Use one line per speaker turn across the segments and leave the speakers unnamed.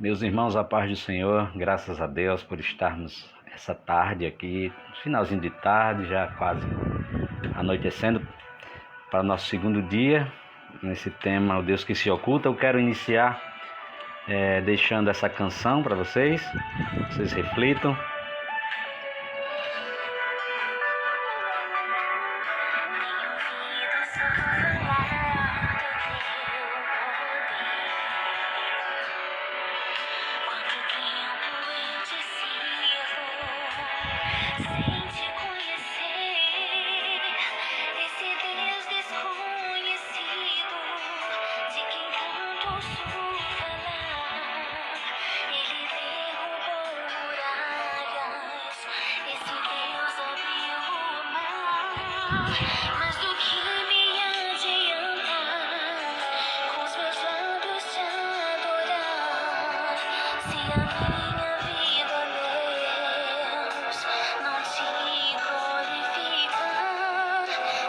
Meus irmãos, a paz do Senhor, graças a Deus por estarmos essa tarde aqui, finalzinho de tarde, já quase anoitecendo, para o nosso segundo dia, nesse tema, o Deus que se oculta. Eu quero iniciar deixando essa canção para vocês reflitam.
Mas do que me adianta com os meus lábios te adorar, se a minha vida, Deus, não te glorificar?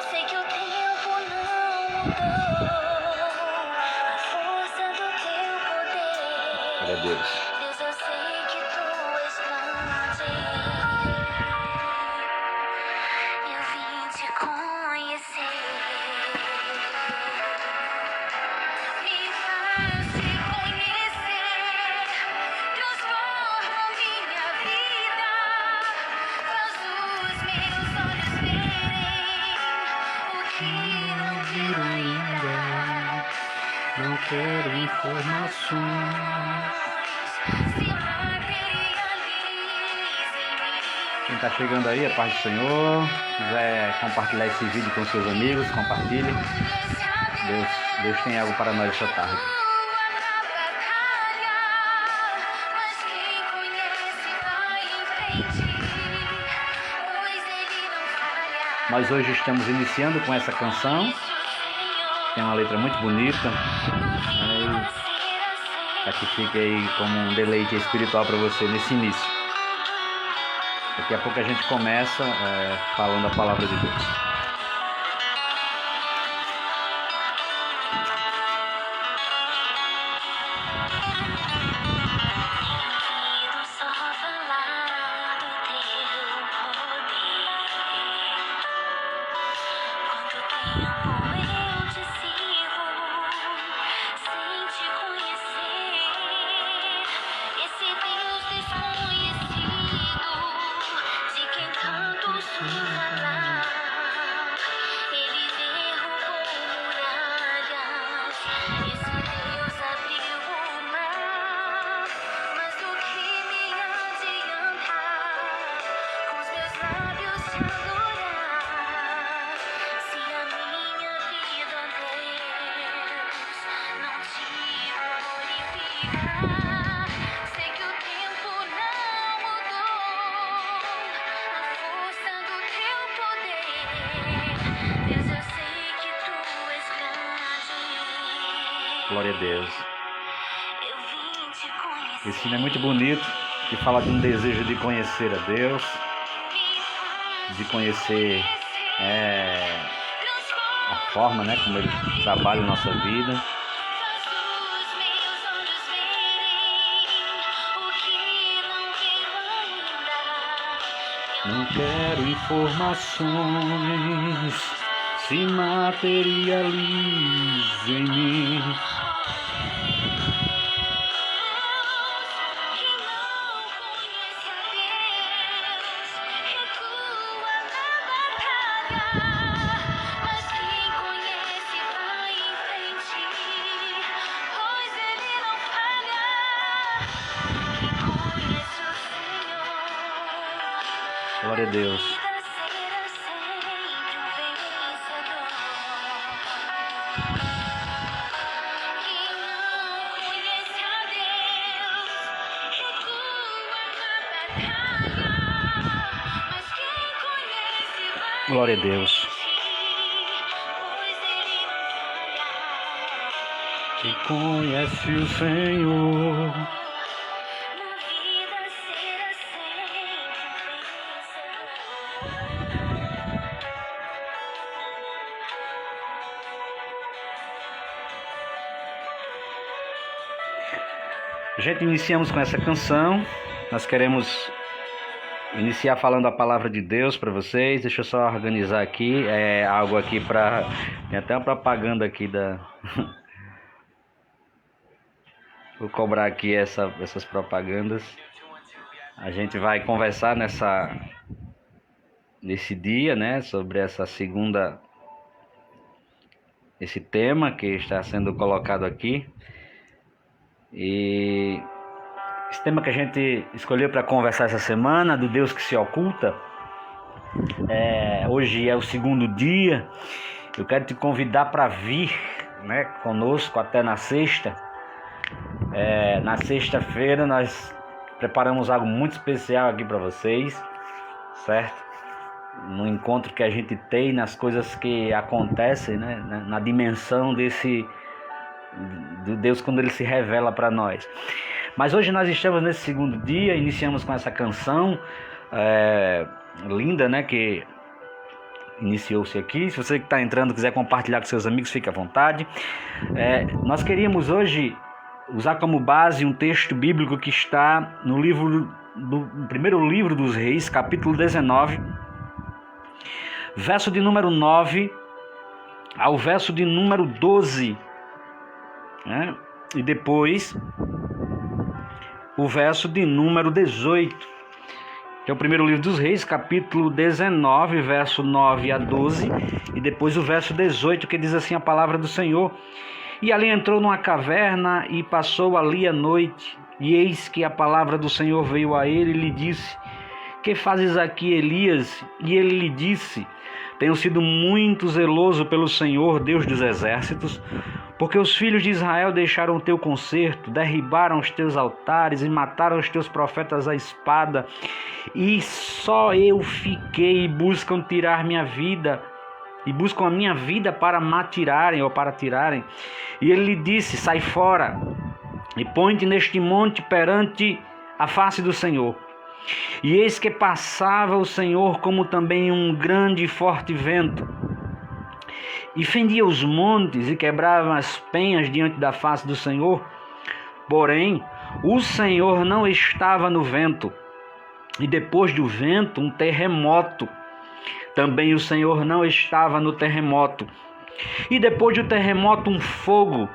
Sei que o tempo não mudou a força do teu poder.
Glória a Deus.
Deus, eu sei que tu és grande. Eu vim te conhecer. Me faz te conhecer. Transforma minha vida. Faz os meus olhos verem o que não viram ainda.
Não quero informações.
Se materialize em mim.
Quem está chegando aí, a paz do Senhor, quiser compartilhar esse vídeo com seus amigos, compartilhe. Deus tem algo para nós essa tarde. Nós hoje estamos iniciando com essa canção. Tem uma letra muito bonita. Para que fique aí como um deleite espiritual para você nesse início. Daqui a pouco a gente começa falando a palavra de Deus.
Sei que o tempo não mudou a força do teu poder. Deus, eu sei que tu és grande.
Glória a Deus.
Eu vim te conhecer.
Esse hino é muito bonito, que fala de um desejo de conhecer a Deus, de conhecer a forma, como Ele trabalha a nossa vida. Não quero informações, se materialize em mim. Glória a Deus. Glória a Deus. Quem conhece o Senhor. A gente iniciamos com essa canção. Nós queremos iniciar falando a palavra de Deus para vocês. Deixa eu só organizar aqui. Algo aqui para... Tem até uma propaganda aqui da... Vou cobrar aqui essas propagandas. A gente vai conversar nesse dia, né? Sobre esse tema que está sendo colocado aqui. E esse tema que a gente escolheu para conversar essa semana, do Deus que se oculta, hoje é o segundo dia. Eu quero te convidar para vir, né, conosco até na sexta. Na sexta-feira nós preparamos algo muito especial aqui para vocês, certo? No encontro que a gente tem, nas coisas que acontecem, né, na dimensão do Deus quando Ele se revela para nós. Mas hoje nós estamos nesse segundo dia, iniciamos com essa canção linda, né, que iniciou-se aqui. Se você que está entrando quiser compartilhar com seus amigos, fique à vontade. Nós queríamos hoje usar como base um texto bíblico que está no primeiro livro dos Reis, capítulo 19, verso de número 9 ao verso de número 12, né? E depois o verso de número 18, que é o primeiro livro dos Reis, capítulo 19, verso 9 a 12, e depois o verso 18, que diz assim a palavra do Senhor: E ali entrou numa caverna e passou ali a noite, e eis que a palavra do Senhor veio a ele e lhe disse: Que fazes aqui, Elias? E ele lhe disse: Tenho sido muito zeloso pelo Senhor, Deus dos exércitos, porque os filhos de Israel deixaram o teu concerto, derribaram os teus altares e mataram os teus profetas à espada, e só eu fiquei e buscam tirar minha vida, e buscam a minha vida para tirarem. E ele lhe disse: Sai fora e põe-te neste monte perante a face do Senhor. E eis que passava o Senhor como também um grande e forte vento, e fendia os montes e quebrava as penhas diante da face do Senhor. Porém, o Senhor não estava no vento, e depois do vento um terremoto. Também o Senhor não estava no terremoto. E depois do terremoto um fogo.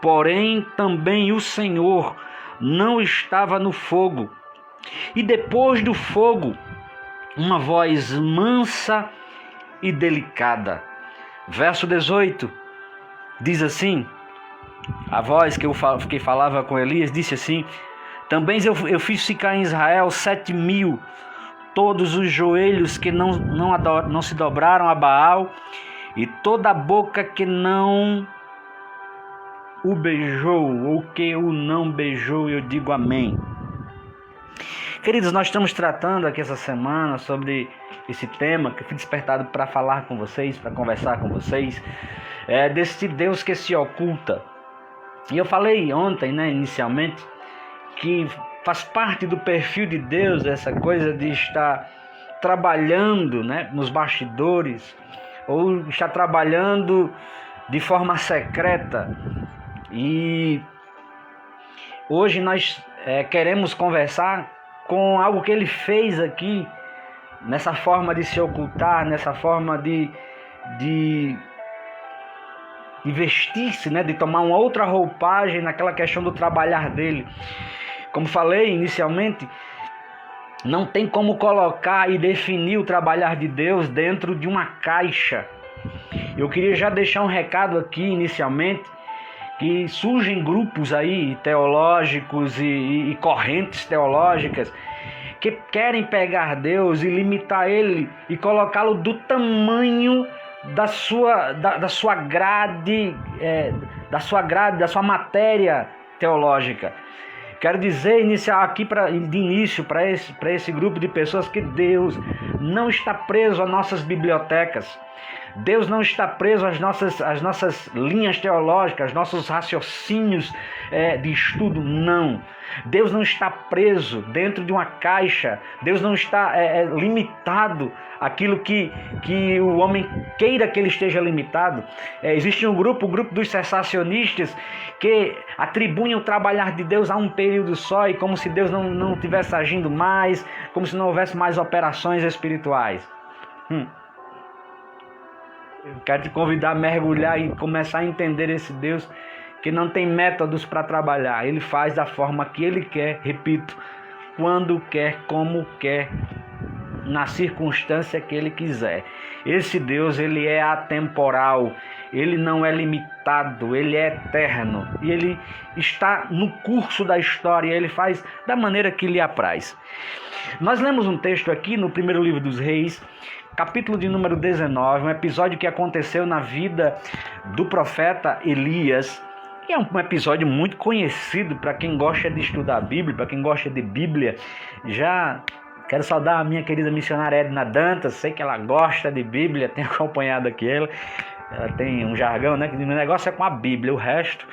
Porém, também o Senhor não estava no fogo. E depois do fogo, uma voz mansa e delicada. Verso 18, diz assim, a voz que falava com Elias disse assim: Também eu fiz ficar em Israel 7.000, todos os joelhos que não se dobraram a Baal, e toda a boca que não o beijou, ou que o não beijou, eu digo amém. Queridos, nós estamos tratando aqui essa semana sobre esse tema que eu fui despertado para falar com vocês, para conversar com vocês, desse Deus que se oculta. E eu falei ontem, né, inicialmente, que faz parte do perfil de Deus essa coisa de estar trabalhando, né, nos bastidores, ou estar trabalhando de forma secreta. E hoje nós queremos conversar com algo que ele fez aqui, nessa forma de se ocultar, nessa forma de vestir-se, né, de tomar uma outra roupagem naquela questão do trabalhar dele. Como falei inicialmente, não tem como colocar e definir o trabalhar de Deus dentro de uma caixa. Eu queria já deixar um recado aqui inicialmente, que surgem grupos aí teológicos e correntes teológicas que querem pegar Deus e limitar Ele e colocá-lo do tamanho da sua grade, da sua matéria teológica. Quero dizer, iniciar aqui de início para esse grupo de pessoas, que Deus não está preso a nossas bibliotecas. Deus não está preso às nossas linhas teológicas, aos nossos raciocínios de estudo, não. Deus não está preso dentro de uma caixa. Deus não está limitado àquilo que o homem queira que ele esteja limitado. Existe o grupo dos cessacionistas, que atribuem o trabalhar de Deus a um período só, e como se Deus não estivesse agindo mais, como se não houvesse mais operações espirituais. Eu quero te convidar a mergulhar e começar a entender esse Deus que não tem métodos para trabalhar. Ele faz da forma que Ele quer, repito, quando quer, como quer, na circunstância que Ele quiser. Esse Deus, Ele é atemporal, Ele não é limitado, Ele é eterno. E Ele está no curso da história, Ele faz da maneira que lhe apraz. Nós lemos um texto aqui no primeiro livro dos Reis, capítulo de número 19, um episódio que aconteceu na vida do profeta Elias. E é um episódio muito conhecido para quem gosta de estudar a Bíblia, para quem gosta de Bíblia. Já quero saudar a minha querida missionária Edna Dantas, sei que ela gosta de Bíblia, tenho acompanhado aqui ela tem um jargão, né? Que o negócio é com a Bíblia, o resto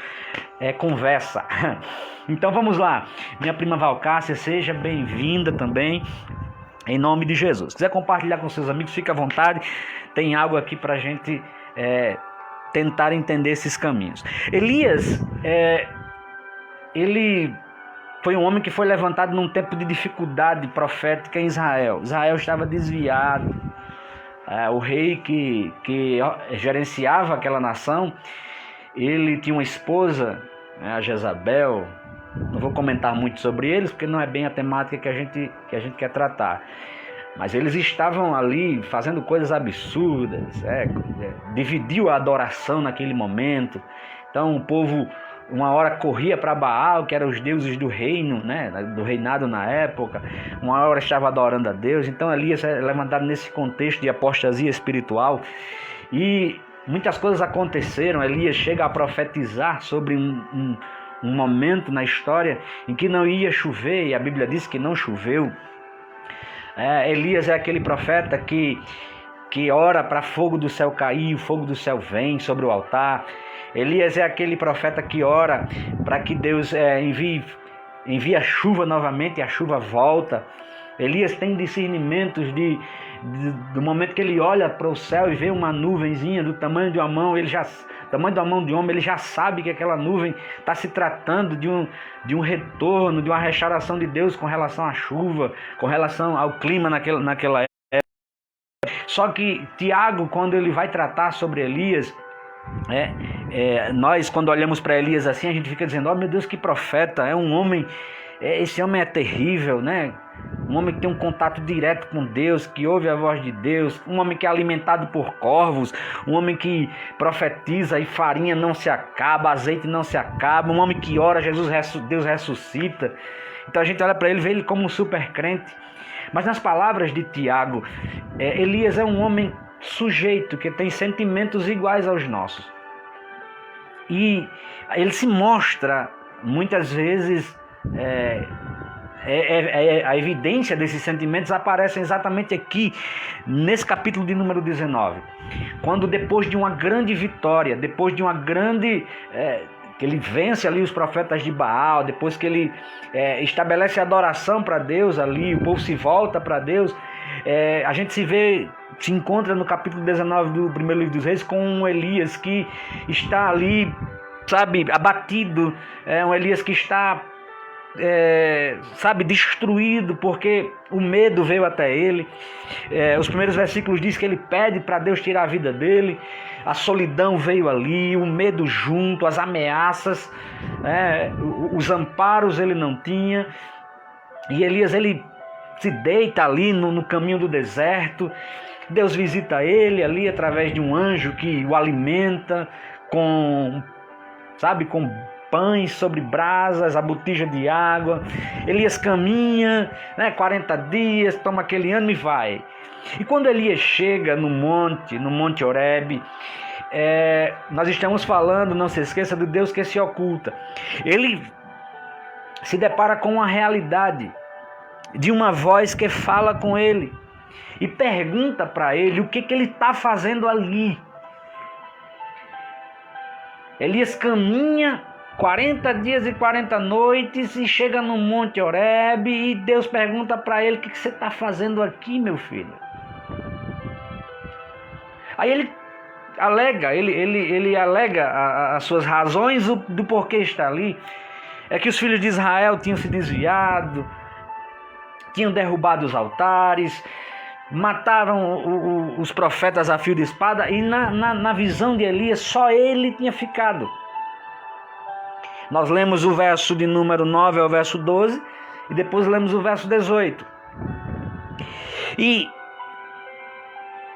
é conversa. Então vamos lá, minha prima Valcácia, seja bem-vinda também, em nome de Jesus. Se quiser compartilhar com seus amigos, fique à vontade, tem algo aqui para a gente tentar entender esses caminhos. Elias, ele foi um homem que foi levantado num tempo de dificuldade profética em Israel. Israel estava desviado. O rei que gerenciava aquela nação, ele tinha uma esposa, a Jezabel. Não vou comentar muito sobre eles, porque não é bem a temática que a gente quer tratar. Mas eles estavam ali fazendo coisas absurdas, dividiu a adoração naquele momento. Então o povo uma hora corria para Baal, que eram os deuses do reino, né, do reinado na época, uma hora estava adorando a Deus. Então Elias é levantado nesse contexto de apostasia espiritual, e muitas coisas aconteceram. Elias chega a profetizar sobre um momento na história em que não ia chover, e a Bíblia diz que não choveu. Elias é aquele profeta que ora para fogo do céu cair, o fogo do céu vem sobre o altar. Elias é aquele profeta que ora para que Deus envie a chuva novamente, e a chuva volta. Elias tem discernimentos do momento que ele olha para o céu e vê uma nuvenzinha do tamanho de uma mão, tamanho da mão de homem, ele já sabe que aquela nuvem está se tratando de um retorno, de uma restauração de Deus com relação à chuva, com relação ao clima naquela época. Só que Tiago, quando ele vai tratar sobre Elias, nós quando olhamos para Elias assim, a gente fica dizendo: oh meu Deus, que profeta, é um homem, esse homem é terrível, né? Um homem que tem um contato direto com Deus, que ouve a voz de Deus, um homem que é alimentado por corvos, um homem que profetiza e farinha não se acaba, azeite não se acaba, um homem que ora, Deus ressuscita. Então a gente olha para ele e vê ele como um super crente. Mas nas palavras de Tiago, Elias é um homem sujeito, que tem sentimentos iguais aos nossos. E ele se mostra, muitas vezes, a evidência desses sentimentos aparece exatamente aqui, nesse capítulo de número 19. Quando depois de uma grande vitória, depois de uma grande... que ele vence ali os profetas de Baal, depois que ele estabelece a adoração para Deus ali, o povo se volta para Deus, a gente se encontra no capítulo 19 do primeiro livro dos Reis com um Elias que está ali, sabe, abatido, um Elias que está, destruído, porque o medo veio até ele. Os primeiros versículos diz que ele pede para Deus tirar a vida dele, a solidão veio ali, o medo junto, as ameaças, os amparos ele não tinha, e Elias ele se deita ali no caminho do deserto. Deus visita ele ali através de um anjo que o alimenta com pães sobre brasas, a botija de água. Elias caminha, 40 dias, toma aquele ânimo e vai. E quando Elias chega no Monte Horebe, nós estamos falando, não se esqueça, do Deus que se oculta. Ele se depara com uma realidade de uma voz que fala com ele. e pergunta para ele o que ele está fazendo ali. Elias caminha 40 dias e 40 noites e chega no Monte Horebe e Deus pergunta para ele: o que você está fazendo aqui, meu filho? Aí ele alega as suas razões do porquê está ali. É que os filhos de Israel tinham se desviado, tinham derrubado os altares, mataram os profetas a fio de espada, e na visão de Elias só ele tinha ficado. Nós lemos o verso de número 9 ao verso 12 e depois lemos o verso 18. E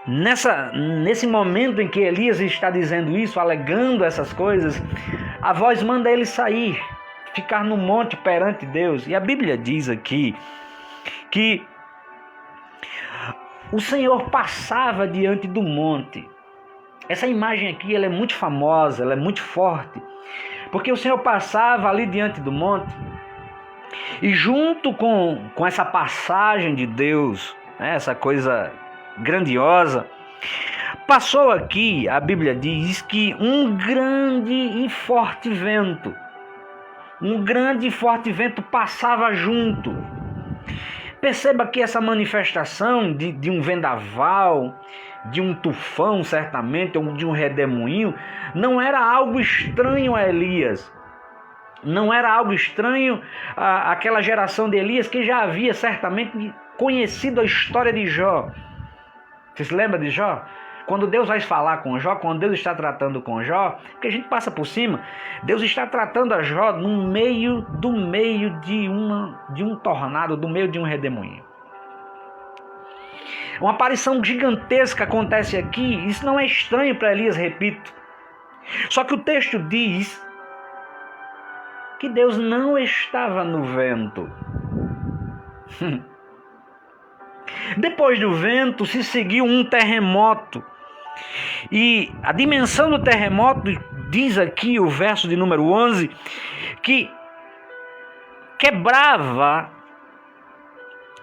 nesse momento em que Elias está dizendo isso, alegando essas coisas, a voz manda ele sair, ficar no monte perante Deus. E a Bíblia diz aqui que o Senhor passava diante do monte. Essa imagem aqui ela é muito famosa, ela é muito forte, porque o Senhor passava ali diante do monte, e junto com essa passagem de Deus, né, essa coisa grandiosa, passou aqui, a Bíblia diz que um grande e forte vento passava junto. Perceba que essa manifestação de um vendaval, de um tufão certamente, ou de um redemoinho, não era algo estranho a Elias. Não era algo estranho àquela geração de Elias, que já havia certamente conhecido a história de Jó. Você se lembra de Jó? Quando Deus vai falar com Jó, quando Deus está tratando com Jó, porque a gente passa por cima, Deus está tratando a Jó no meio de um tornado, do meio de um redemoinho. Uma aparição gigantesca acontece aqui. Isso não é estranho para Elias, repito. Só que o texto diz que Deus não estava no vento. Depois do vento se seguiu um terremoto. E a dimensão do terremoto, diz aqui o verso de número 11, que quebrava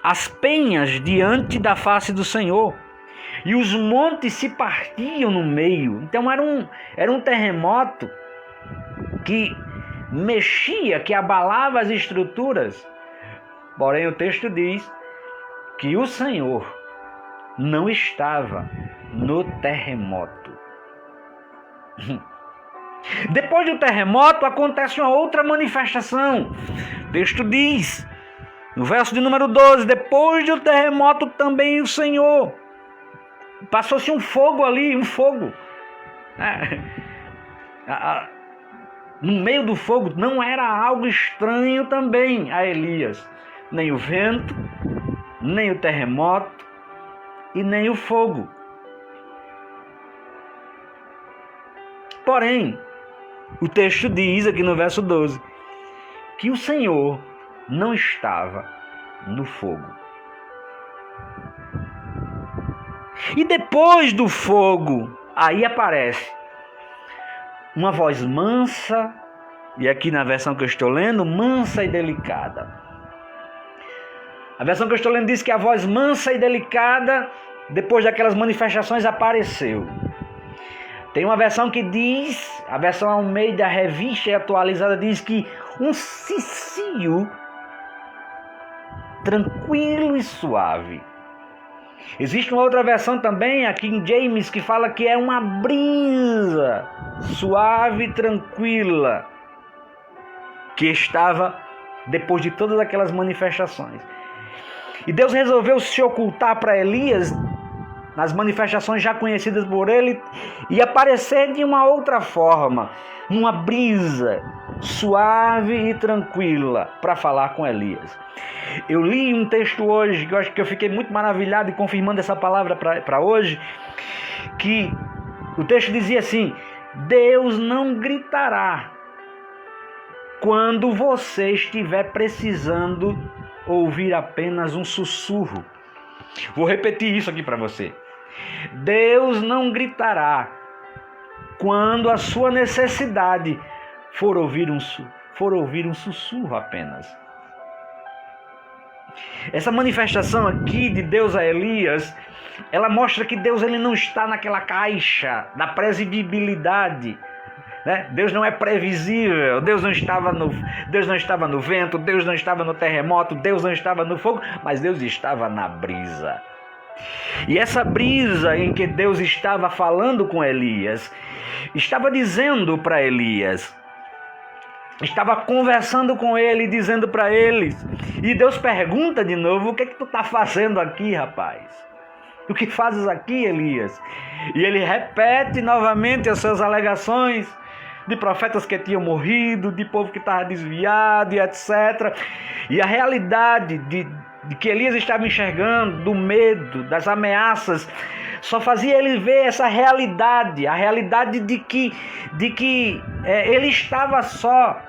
as penhas diante da face do Senhor, e os montes se partiam no meio. Então era um terremoto que mexia, que abalava as estruturas. Porém o texto diz que o Senhor não estava no terremoto. Depois do terremoto acontece uma outra manifestação. O texto diz, no verso de número 12, depois do terremoto também o Senhor. Passou-se um fogo ali, um fogo. No meio do fogo não era algo estranho também a Elias. Nem o vento, nem o terremoto e nem o fogo. Porém, o texto diz aqui no verso 12 que o Senhor não estava no fogo. E depois do fogo, aí aparece uma voz mansa, e aqui na versão que eu estou lendo, mansa e delicada. A versão que eu estou lendo diz que a voz mansa e delicada, depois daquelas manifestações, apareceu. Tem uma versão que diz, a versão Almeida Revista e Atualizada, diz que um cicio tranquilo e suave. Existe uma outra versão também, aqui em James, que fala que é uma brisa suave e tranquila, que estava depois de todas aquelas manifestações. E Deus resolveu se ocultar para Elias nas manifestações já conhecidas por ele e aparecer de uma outra forma, numa brisa suave e tranquila, para falar com Elias. Eu li um texto hoje, que eu acho que eu fiquei muito maravilhado e confirmando essa palavra para hoje, que o texto dizia assim: Deus não gritará quando você estiver precisando ouvir apenas um sussurro. Vou repetir isso aqui para você. Deus não gritará quando a sua necessidade for ouvir um sussurro apenas. Essa manifestação aqui de Deus a Elias, ela mostra que Deus ele não está naquela caixa da previsibilidade. Deus não é previsível, Deus não estava no vento, Deus não estava no terremoto, Deus não estava no fogo, mas Deus estava na brisa. E essa brisa em que Deus estava falando com Elias, estava dizendo para Elias, estava conversando com ele, dizendo para ele, e Deus pergunta de novo: o que é que tu está fazendo aqui, rapaz? O que fazes aqui, Elias? E ele repete novamente as suas alegações de profetas que tinham morrido, de povo que estava desviado e etc. E a realidade de que Elias estava enxergando, do medo, das ameaças, só fazia ele ver essa realidade, a realidade de que ele estava só.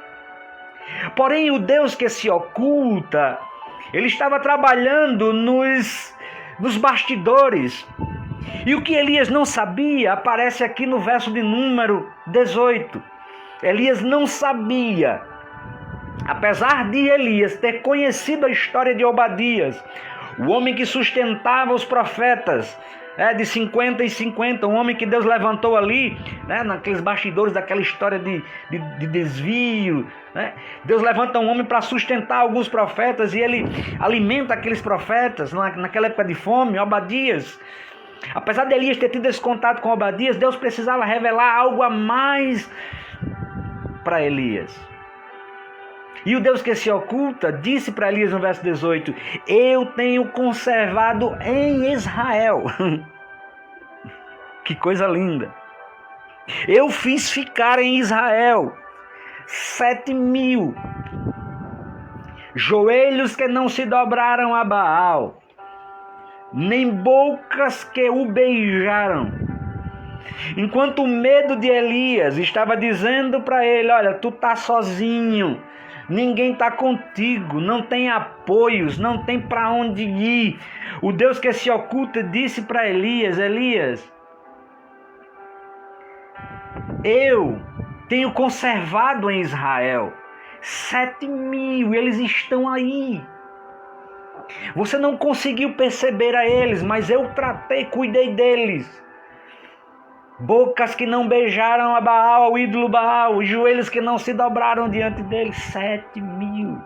Porém, o Deus que se oculta, ele estava trabalhando nos bastidores. E o que Elias não sabia aparece aqui no verso de número 18. Elias não sabia, apesar de Elias ter conhecido a história de Obadias, o homem que sustentava os profetas, de 50 em 50, um homem que Deus levantou ali, naqueles bastidores daquela história de desvio. Deus levanta um homem para sustentar alguns profetas e ele alimenta aqueles profetas naquela época de fome, Obadias. Apesar de Elias ter tido esse contato com Obadias, Deus precisava revelar algo a mais para Elias. E o Deus que se oculta disse para Elias no verso 18: eu tenho conservado em Israel. Que coisa linda! Eu fiz ficar em Israel 7.000 joelhos que não se dobraram a Baal, nem bocas que o beijaram. Enquanto o medo de Elias estava dizendo para ele: olha, tu tá sozinho, ninguém está contigo, não tem apoios, não tem para onde ir. O Deus que se oculta disse para Elias: Elias, eu tenho conservado em Israel 7.000, eles estão aí. Você não conseguiu perceber a eles, mas eu tratei, cuidei deles. Bocas que não beijaram a Baal, ao ídolo Baal, joelhos que não se dobraram diante dele, 7.000.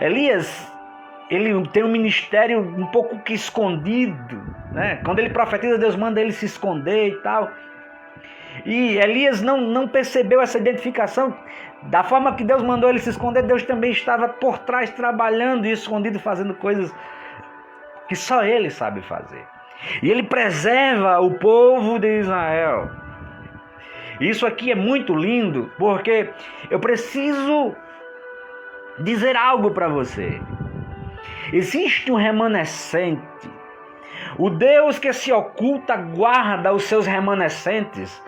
Elias, ele tem um ministério um pouco que escondido, Quando ele profetiza, Deus manda ele se esconder e tal. E Elias não percebeu essa identificação. Da forma que Deus mandou ele se esconder, Deus também estava por trás trabalhando e escondido, fazendo coisas que só ele sabe fazer. E ele preserva o povo de Israel. Isso aqui é muito lindo, porque eu preciso dizer algo para você. Existe um remanescente. O Deus que se oculta guarda os seus remanescentes.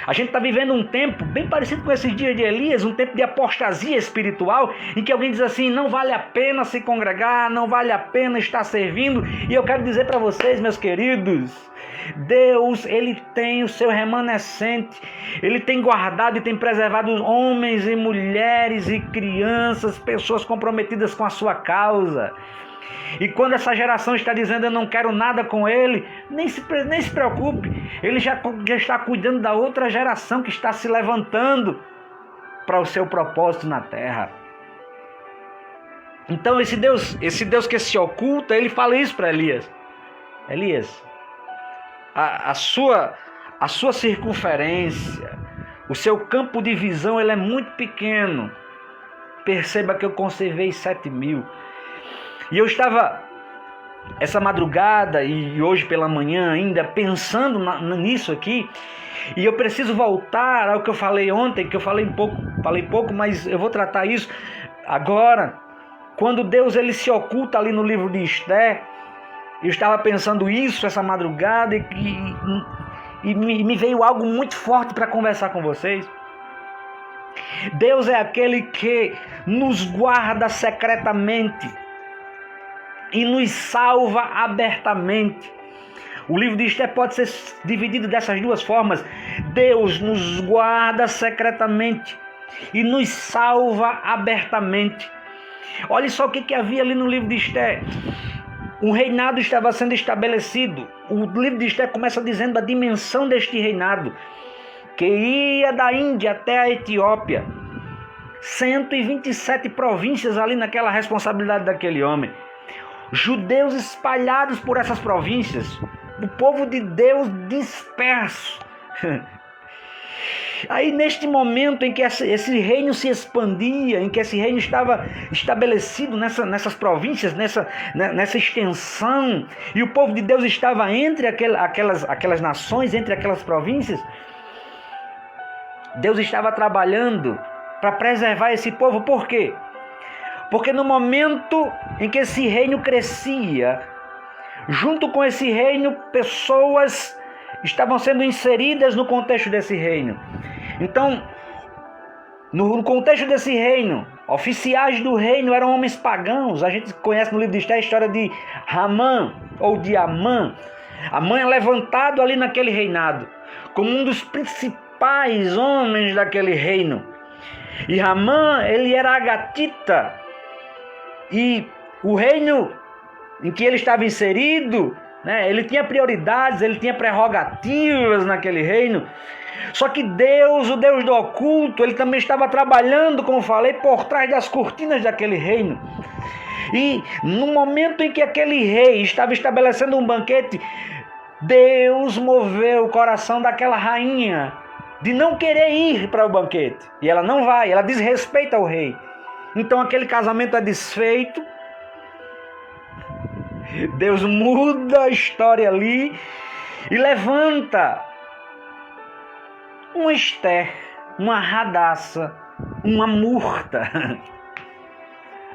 A gente está vivendo um tempo bem parecido com esses dias de Elias, um tempo de apostasia espiritual, em que alguém diz assim: não vale a pena se congregar, não vale a pena estar servindo. E eu quero dizer para vocês, meus queridos, Deus, ele tem o seu remanescente, ele tem guardado e tem preservado homens e mulheres e crianças, pessoas comprometidas com a sua causa. E quando essa geração está dizendo: eu não quero nada com ele, nem se preocupe, ele já está cuidando da outra geração que está se levantando para o seu propósito na terra. Então esse Deus que se oculta, ele fala isso para Elias: Elias, a sua circunferência, o seu campo de visão, ele é muito pequeno. Perceba que eu conservei 7.000. E eu estava essa madrugada e hoje pela manhã ainda pensando nisso aqui, e eu preciso voltar ao que eu falei ontem, que eu falei pouco, mas eu vou tratar isso agora. Quando Deus ele se oculta ali no livro de Esther, eu estava pensando isso essa madrugada e me veio algo muito forte para conversar com vocês. Deus é aquele que nos guarda secretamente e nos salva abertamente. O livro de Esther pode ser dividido dessas duas formas. Deus nos guarda secretamente e nos salva abertamente. Olha só o que havia ali no livro de Esther. Um reinado estava sendo estabelecido. O livro de Esther começa dizendo a dimensão deste reinado, que ia da Índia até a Etiópia. 127 províncias ali naquela responsabilidade daquele homem. Judeus espalhados por essas províncias. O povo de Deus disperso. Aí neste momento em que esse reino se expandia, em que esse reino estava estabelecido nessas províncias, nessa extensão, e o povo de Deus estava entre aquelas nações, entre aquelas províncias, Deus estava trabalhando para preservar esse povo. Por quê? Porque no momento em que esse reino crescia, junto com esse reino, pessoas estavam sendo inseridas no contexto desse reino. Então, no contexto desse reino, oficiais do reino eram homens pagãos. A gente conhece no livro de Esther a história de Ramã, ou de Amã. Amã é levantado ali naquele reinado, como um dos principais homens daquele reino. E Ramã, ele era agatita. E o reino em que ele estava inserido, ele tinha prioridades, ele tinha prerrogativas naquele reino. Só que Deus, o Deus do oculto, ele também estava trabalhando, como falei, por trás das cortinas daquele reino. E no momento em que aquele rei estava estabelecendo um banquete, Deus moveu o coração daquela rainha de não querer ir para o banquete. E ela não vai, ela desrespeita o rei. Então aquele casamento é desfeito. Deus muda a história ali e levanta uma Esther, uma Radassa, uma Murta.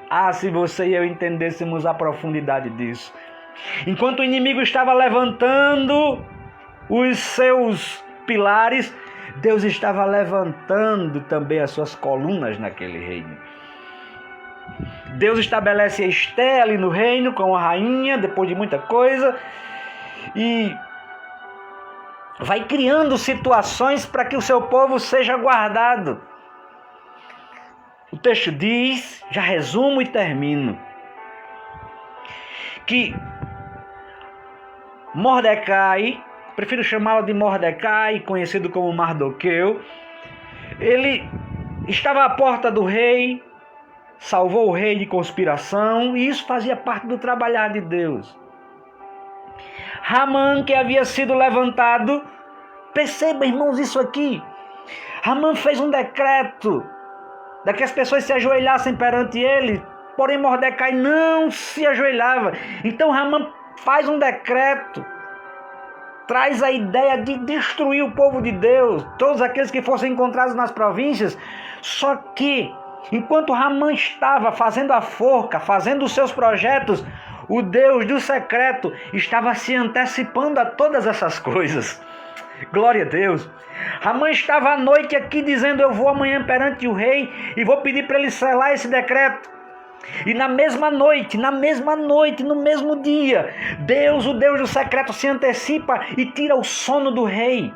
Ah, se você e eu entendêssemos a profundidade disso. Enquanto o inimigo estava levantando os seus pilares, Deus estava levantando também as suas colunas naquele reino. Deus estabelece a Esther ali no reino como a rainha, depois de muita coisa, e vai criando situações para que o seu povo seja guardado. O texto diz, já resumo e termino, que Mordecai, prefiro chamá-lo de Mordecai, conhecido como Mardoqueu, ele estava à porta do rei, salvou o rei de conspiração, e isso fazia parte do trabalhar de Deus. Ramã, que havia sido levantado, perceba, irmãos, isso aqui. Ramã fez um decreto para que as pessoas se ajoelhassem perante ele, porém Mordecai não se ajoelhava. Então Ramã faz um decreto, traz a ideia de destruir o povo de Deus, todos aqueles que fossem encontrados nas províncias. Só que, enquanto Ramã estava fazendo a forca, fazendo os seus projetos, o Deus do secreto estava se antecipando a todas essas coisas. Glória a Deus. Ramã estava à noite aqui dizendo: eu vou amanhã perante o rei e vou pedir para ele selar esse decreto. E na mesma noite, no mesmo dia, Deus, o Deus do secreto, se antecipa e tira o sono do rei.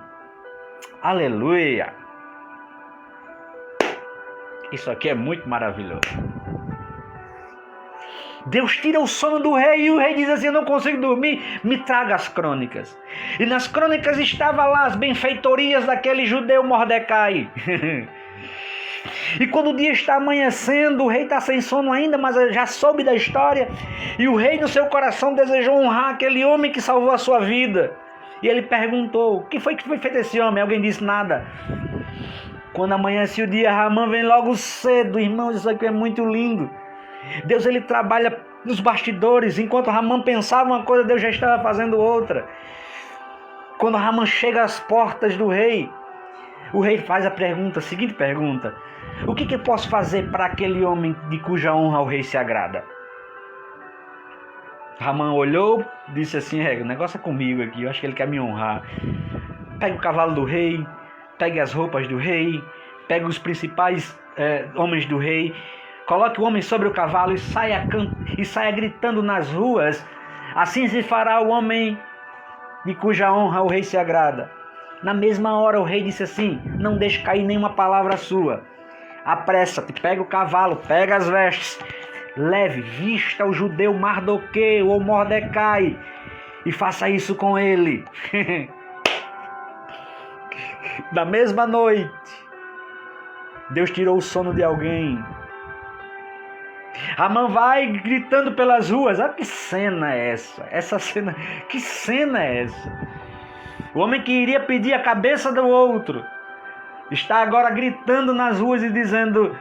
Aleluia! Isso aqui é muito maravilhoso. Deus tira o sono do rei e o rei diz assim: eu não consigo dormir, me traga as crônicas. E nas crônicas estava lá as benfeitorias daquele judeu Mordecai. E quando o dia está amanhecendo, o rei está sem sono ainda, mas já soube da história. E o rei no seu coração desejou honrar aquele homem que salvou a sua vida. E ele perguntou: o que foi feito esse homem? Alguém disse: nada. Quando amanhece o dia, Ramã vem logo cedo. Irmãos, isso aqui é muito lindo. Deus, ele trabalha nos bastidores. Enquanto Ramã pensava uma coisa, Deus já estava fazendo outra. Quando Ramã chega às portas do rei, o rei faz a seguinte pergunta: o que eu posso fazer para aquele homem de cuja honra o rei se agrada? Ramã olhou, disse assim: o negócio é comigo aqui, eu acho que ele quer me honrar. Pega o cavalo do rei, pegue as roupas do rei, pegue os principais homens do rei, coloque o homem sobre o cavalo e saia gritando nas ruas. Assim se fará o homem de cuja honra o rei se agrada. Na mesma hora o rei disse assim: não deixe cair nenhuma palavra sua. Apressa-te, pega o cavalo, pega as vestes, leve, vista o judeu Mardoqueu ou Mordecai e faça isso com ele. Na mesma noite, Deus tirou o sono de alguém. Amã vai gritando pelas ruas. Ah, que cena é essa? Essa cena, que cena é essa? O homem que iria pedir a cabeça do outro está agora gritando nas ruas e dizendo: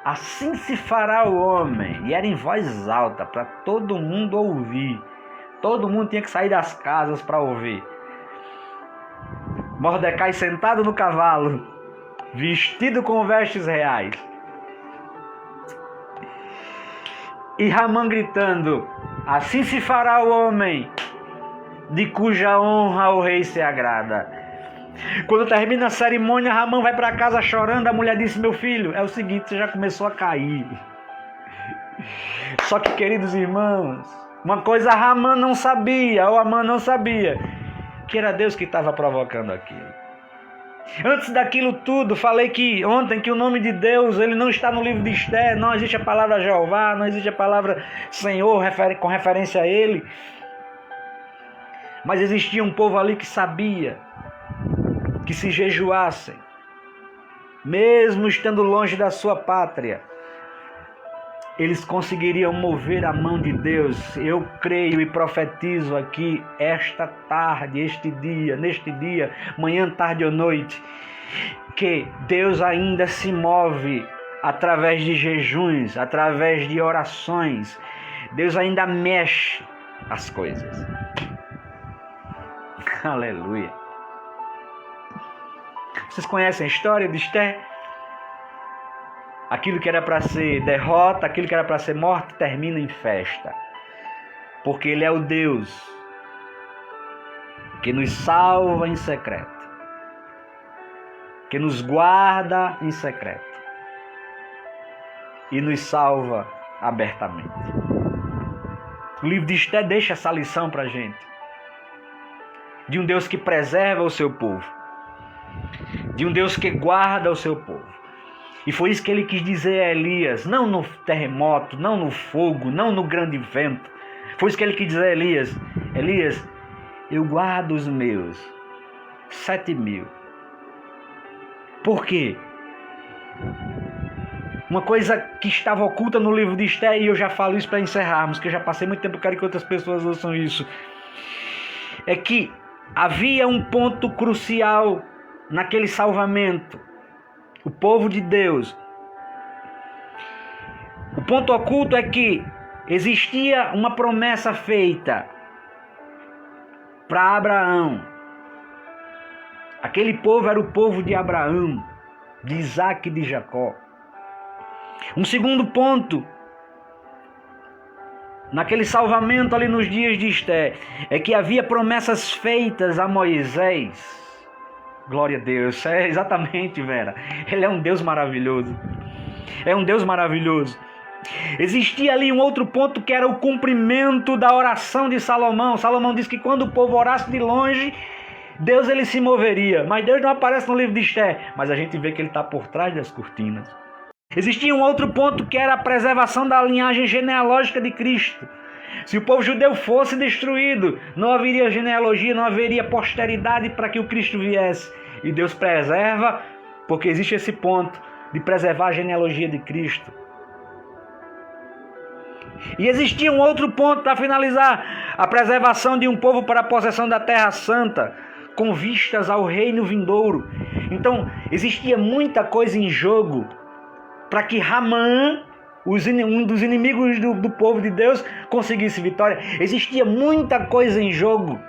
assim se fará o homem. E era em voz alta para todo mundo ouvir. Todo mundo tinha que sair das casas para ouvir. Mordecai sentado no cavalo, vestido com vestes reais. E Ramã gritando: assim se fará o homem de cuja honra o rei se agrada. Quando termina a cerimônia, Ramã vai para casa chorando. A mulher disse: meu filho, é o seguinte, você já começou a cair. Só que, queridos irmãos, uma coisa Ramã não sabia, ou Amã não sabia, que era Deus que estava provocando aquilo. Antes daquilo tudo, falei que ontem que o nome de Deus, ele não está no livro de Esther. Não existe a palavra Jeová, não existe a palavra Senhor com referência a ele. Mas existia um povo ali que sabia que se jejuassem, mesmo estando longe da sua pátria, eles conseguiriam mover a mão de Deus. Eu creio e profetizo aqui esta tarde, neste dia, manhã, tarde ou noite, que Deus ainda se move através de jejuns, através de orações. Deus ainda mexe as coisas. Aleluia. Vocês conhecem a história de Esther? Aquilo que era para ser derrota, aquilo que era para ser morte, termina em festa. Porque Ele é o Deus que nos salva em secreto, que nos guarda em secreto e nos salva abertamente. O livro de Esther deixa essa lição para a gente, de um Deus que preserva o seu povo, de um Deus que guarda o seu povo. E foi isso que ele quis dizer a Elias, não no terremoto, não no fogo, não no grande vento. Foi isso que ele quis dizer a Elias: Elias, eu guardo os meus 7.000. Por quê? Uma coisa que estava oculta no livro de Esther, e eu já falo isso para encerrarmos, que eu já passei muito tempo, eu quero que outras pessoas ouçam isso, é que havia um ponto crucial naquele salvamento. O povo de Deus. O ponto oculto é que existia uma promessa feita para Abraão. Aquele povo era o povo de Abraão, de Isaac e de Jacó. Um segundo ponto, naquele salvamento ali nos dias de Esther, é que havia promessas feitas a Moisés. Glória a Deus, é exatamente, Vera. Ele é um Deus maravilhoso. É um Deus maravilhoso. Existia ali um outro ponto que era o cumprimento da oração de Salomão. Salomão disse que quando o povo orasse de longe, Deus ele se moveria. Mas Deus não aparece no livro de Esther. Mas a gente vê que ele está por trás das cortinas. Existia um outro ponto que era a preservação da linhagem genealógica de Cristo. Se o povo judeu fosse destruído, não haveria genealogia, não haveria posteridade para que o Cristo viesse. E Deus preserva, porque existe esse ponto de preservar a genealogia de Cristo. E existia um outro ponto para finalizar: a preservação de um povo para a possessão da Terra Santa, com vistas ao reino vindouro. Então, existia muita coisa em jogo para que Ramã, um dos inimigos do povo de Deus, conseguisse vitória. Existia muita coisa em jogo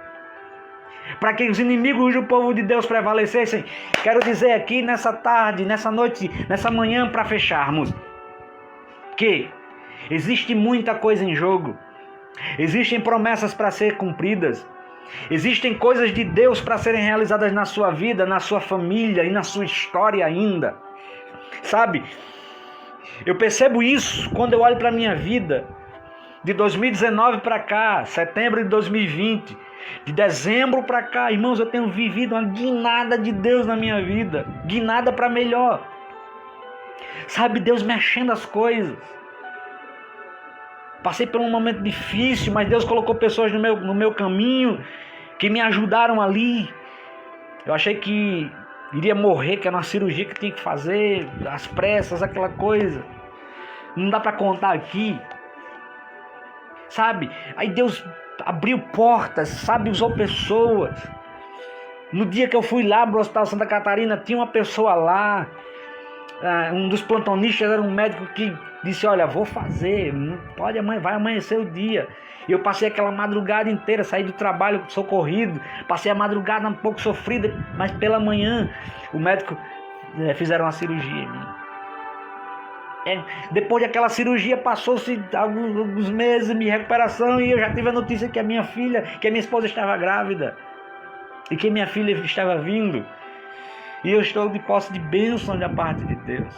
para que os inimigos do povo de Deus prevalecessem. Quero dizer aqui nessa tarde, nessa noite, nessa manhã, para fecharmos, que existe muita coisa em jogo. Existem promessas para serem cumpridas. Existem coisas de Deus para serem realizadas na sua vida, na sua família e na sua história ainda. Sabe? Eu percebo isso quando eu olho para a minha vida, de 2019 para cá, setembro de 2020, de dezembro para cá. Irmãos, eu tenho vivido uma guinada de Deus na minha vida, guinada para melhor. Sabe, Deus mexendo as coisas. Passei por um momento difícil, mas Deus colocou pessoas no meu caminho que me ajudaram ali. Eu achei que iria morrer, que era uma cirurgia que tinha que fazer, às pressas, aquela coisa. Não dá para contar aqui. Sabe? Aí Deus abriu portas, sabe? Usou pessoas. No dia que eu fui lá pro Hospital Santa Catarina, tinha uma pessoa lá. Um dos plantonistas era um médico que disse, olha, vou fazer, pode, vai amanhecer o dia. E eu passei aquela madrugada inteira, saí do trabalho socorrido, passei a madrugada um pouco sofrida, mas pela manhã o médico fizeram uma cirurgia em mim. Depois daquela cirurgia passou-se alguns meses de recuperação e eu já tive a notícia que a minha esposa estava grávida e que minha filha estava vindo. E eu estou de posse de bênção da parte de Deus.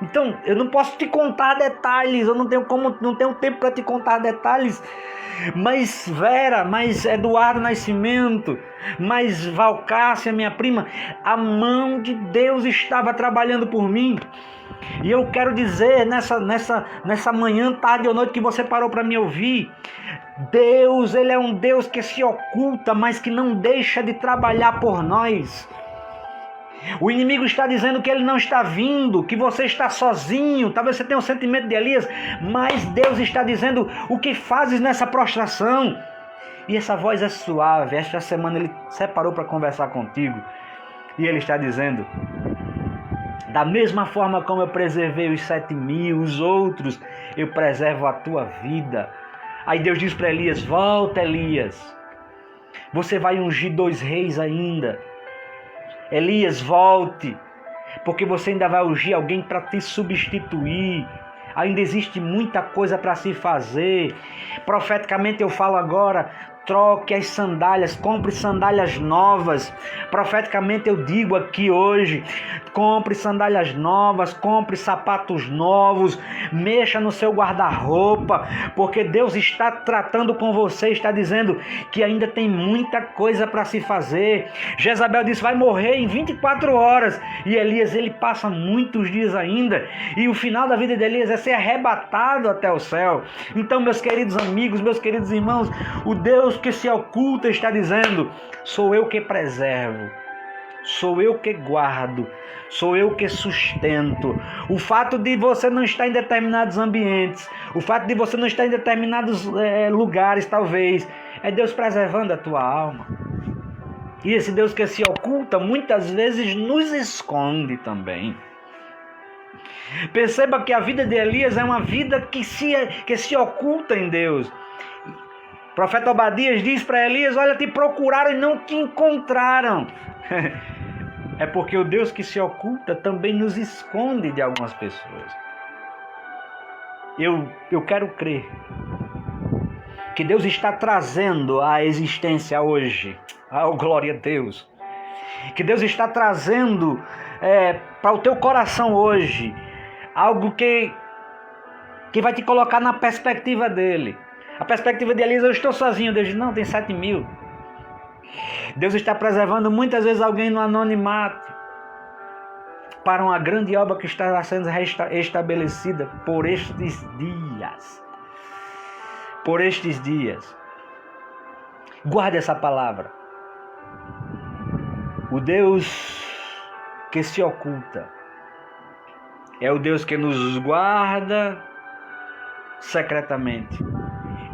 Então, eu não posso te contar detalhes, eu não tenho tempo para te contar detalhes. Mas Vera, mas Eduardo Nascimento, mas Valcácia, minha prima, a mão de Deus estava trabalhando por mim. E eu quero dizer nessa manhã, tarde ou noite que você parou para me ouvir, Deus, Ele é um Deus que se oculta, mas que não deixa de trabalhar por nós. O inimigo está dizendo que ele não está vindo, que você está sozinho, talvez você tenha um sentimento de Elias, mas Deus está dizendo, o que fazes nessa prostração? E essa voz é suave. Esta semana ele separou para conversar contigo e ele está dizendo, da mesma forma como eu preservei os 7.000, os outros, eu preservo a tua vida. Aí Deus diz para Elias, volta Elias, você vai ungir 2 reis ainda. Elias, volte, porque você ainda vai ungir alguém para te substituir. Ainda existe muita coisa para se fazer. Profeticamente eu falo agora, troque as sandálias, compre sandálias novas. Profeticamente eu digo aqui hoje, compre sandálias novas, compre sapatos novos, mexa no seu guarda-roupa, porque Deus está tratando com você, está dizendo que ainda tem muita coisa para se fazer. Jezabel disse, vai morrer em 24 horas, e Elias, ele passa muitos dias ainda, e o final da vida de Elias é ser arrebatado até o céu. Então, meus queridos amigos, meus queridos irmãos, o Deus que se oculta está dizendo, sou eu que preservo, sou eu que guardo, sou eu que sustento. O fato de você não estar em determinados ambientes, o fato de você não estar em determinados lugares, talvez, é Deus preservando a tua alma. E esse Deus que se oculta, muitas vezes nos esconde também. Perceba que a vida de Elias é uma vida que se oculta em Deus. O profeta Obadias diz para Elias, olha, te procuraram e não te encontraram. É porque o Deus que se oculta também nos esconde de algumas pessoas. Eu quero crer que Deus está trazendo à existência hoje, glória a Deus, que Deus está trazendo para o teu coração hoje algo que vai te colocar na perspectiva dele. A perspectiva de Elias, eu estou sozinho. Deus diz, não, tem 7.000. Deus está preservando muitas vezes alguém no anonimato para uma grande obra que está sendo estabelecida por estes dias. Por estes dias. Guarde essa palavra. O Deus que se oculta é o Deus que nos guarda secretamente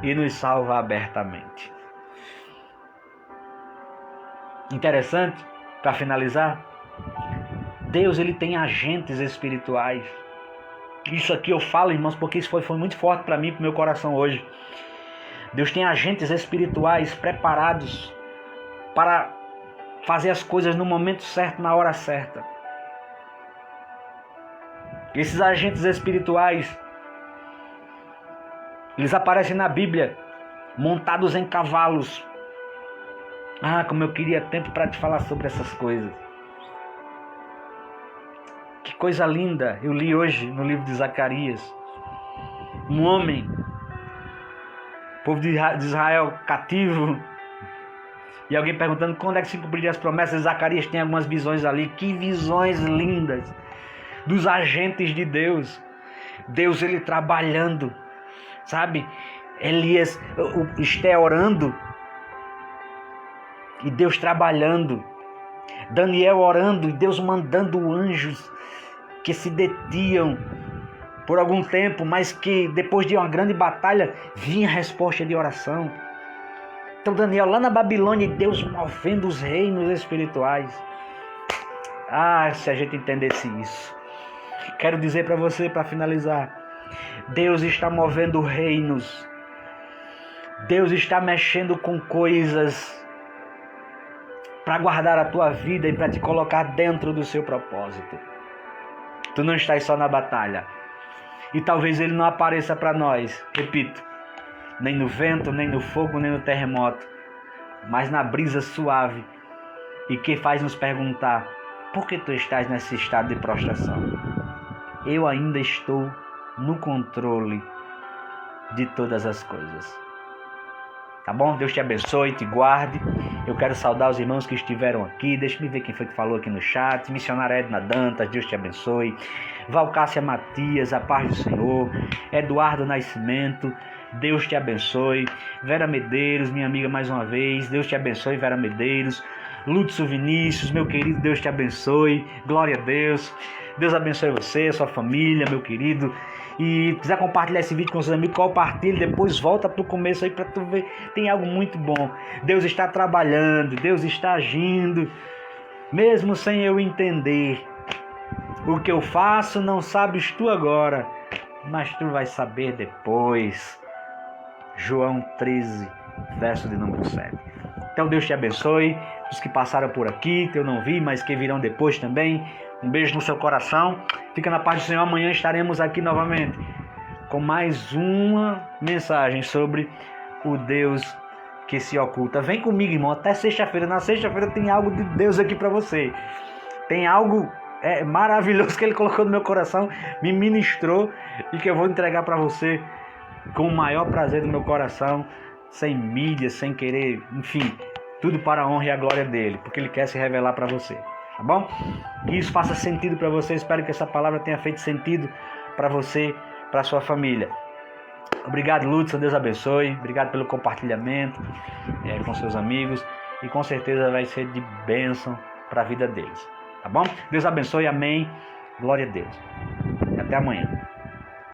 e nos salva abertamente. Interessante, para finalizar, Deus, ele tem agentes espirituais. Isso aqui eu falo, irmãos, porque isso foi muito forte para mim, para o meu coração hoje. Deus tem agentes espirituais preparados para fazer as coisas no momento certo, na hora certa. Esses agentes espirituais, eles aparecem na Bíblia, montados em cavalos. Ah, como eu queria tempo para te falar sobre essas coisas. Que coisa linda, eu li hoje no livro de Zacarias. Um homem, povo de Israel cativo, e alguém perguntando quando é que se cumpriria as promessas. Zacarias tem algumas visões ali, que visões lindas, dos agentes de Deus. Deus, ele trabalhando sabe? Elias, Esté orando e Deus trabalhando. Daniel orando e Deus mandando anjos que se detiam por algum tempo, mas que depois de uma grande batalha vinha a resposta de oração. Então Daniel lá na Babilônia e Deus movendo os reinos espirituais. Se a gente entendesse isso. Quero dizer para você, para finalizar, Deus está movendo reinos. Deus está mexendo com coisas para guardar a tua vida e para te colocar dentro do seu propósito. Tu não estás só na batalha. E talvez Ele não apareça para nós, repito, nem no vento, nem no fogo, nem no terremoto, mas na brisa suave e que faz nos perguntar: por que tu estás nesse estado de prostração? Eu ainda estou no controle de todas as coisas. Tá bom? Deus te abençoe, te guarde. Eu quero saudar os irmãos que estiveram aqui. Deixa-me ver quem foi que falou aqui no chat. Missionária Edna Dantas, Deus te abençoe. Valcácia Matias, a paz do Senhor. Eduardo Nascimento, Deus te abençoe. Vera Medeiros, minha amiga mais uma vez, Deus te abençoe, Vera Medeiros. Lúcio Vinícius, meu querido, Deus te abençoe. Glória a Deus. Deus abençoe você, sua família, meu querido. E quiser compartilhar esse vídeo com seus amigos, compartilhe, depois volta para o começo aí para tu ver, tem algo muito bom. Deus está trabalhando, Deus está agindo, mesmo sem eu entender. O que eu faço não sabes tu agora, mas tu vais saber depois. João 13, verso de número 7. Então Deus te abençoe, os que passaram por aqui, que eu não vi, mas que virão depois também. Um beijo no seu coração. Fica na paz do Senhor. Amanhã estaremos aqui novamente com mais uma mensagem sobre o Deus que se oculta. Vem comigo, irmão, até sexta-feira. Na sexta-feira tem algo de Deus aqui para você. Tem algo maravilhoso que Ele colocou no meu coração, me ministrou e que eu vou entregar para você com o maior prazer do meu coração, sem mídia, sem querer, enfim, tudo para a honra e a glória dEle, porque Ele quer se revelar para você. Tá bom? Que isso faça sentido para você. Espero que essa palavra tenha feito sentido para você, para sua família. Obrigado, Lúcio. Deus abençoe. Obrigado pelo compartilhamento com seus amigos. E com certeza vai ser de bênção para a vida deles. Tá bom? Deus abençoe. Amém. Glória a Deus. E até amanhã.